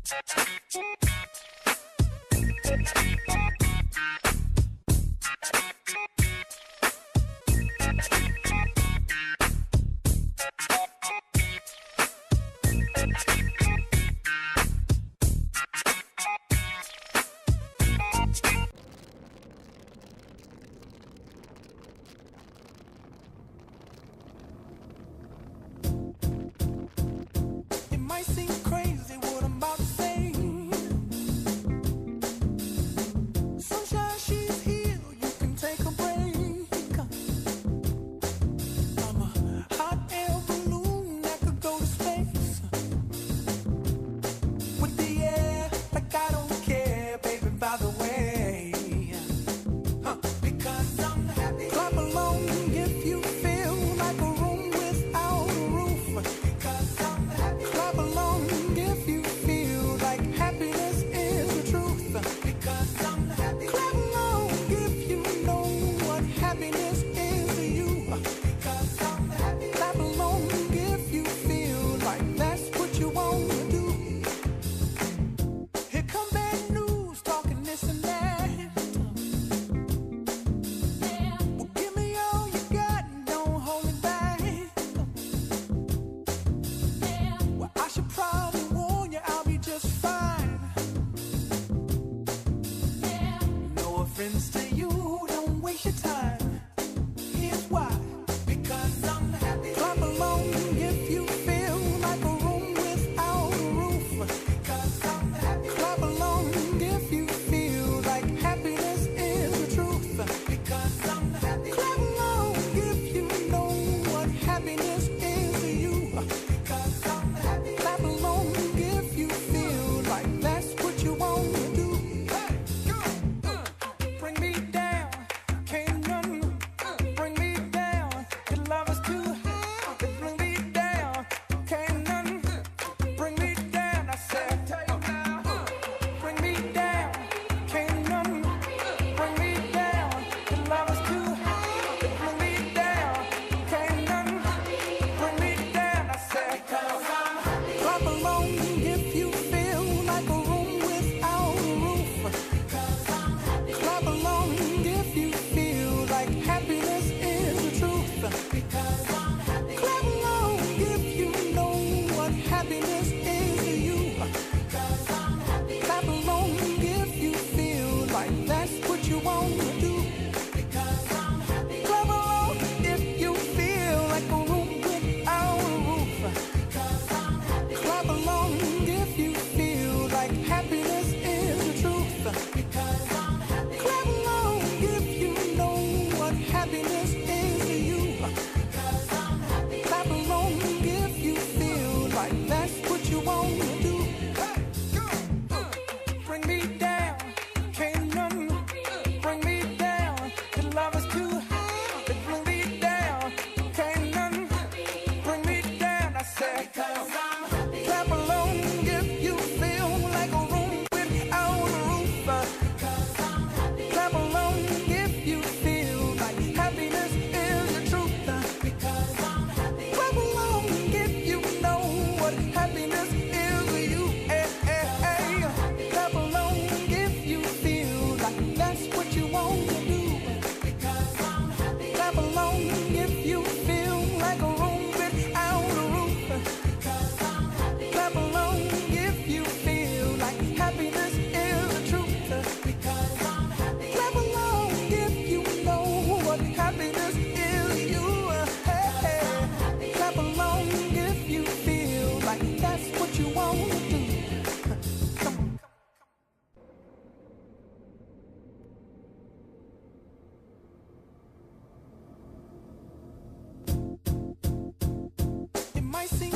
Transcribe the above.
It might seem crazy what I'm about to say. Sunshine, she's here, you can take a break. I'm a hot air balloon that could go to space. With the air, like I don't care, baby, by the way. Because I'm happy. Clap along if you feel like a room without a roof. Because I'm happy. Clap along if you feel like happiness is the truth. Because I'm happy. Clap along if you know what happiness is to you. Because I'm happy. Clap along if you feel like that's what you want to do. Here come bad news, talking this and that. Well, give me all you got and don't hold it back. Well, I should probably warn you, I'll be just fine. No offense to you, don't waste your time. Here's why. Because I'm happy. Clap along if you feel like a room without a roof. Because I'm happy. Clap along if you feel like happiness is the truth. Because I'm happy. Clap along if you know what happiness is to you. Because I'm happy. Clap along if you feel like that's what you want to do. Bring me down, can't none bring me down. Your love is too high. Bring me down, can't none bring me down. I said, bring me down, can't none bring me down. Your love is too high. Bring me down, can't none bring me down. I said, clap along if you feel like a room without a roof. Clap along if you feel like happiness is the truth. Because I'm happy. Clap along if you know what happiness is to you. Because I'm happy. Clap along if you feel like that's what you want to do. Because I'm happy. Clap along if you feel like a room without a roof. Because I'm happy. Clap along if you feel like happiness is the truth. Because I'm happy. Clap along if you know what happiness is to you. Because I'm happy. Clap along if you feel like that's what you want to do. Bring me down, can't none bring me down. Your love is too high. Bring me down, can't none bring me down. I said, clap along if you feel like a room without a roof. Clap along if you feel like happiness is the truth. Because I'm happy. Clap along if you know what happiness is to you. Clap along if you feel like that's what you want to do. Because I'm happy. Clap along if you feel like a room without a roof. Because I'm happy. Clap along if you feel like happiness is the truth. Because I'm happy. Clap along if you know what happiness is to you. Clap along if you feel like that's what you want to do. Come on. It might seem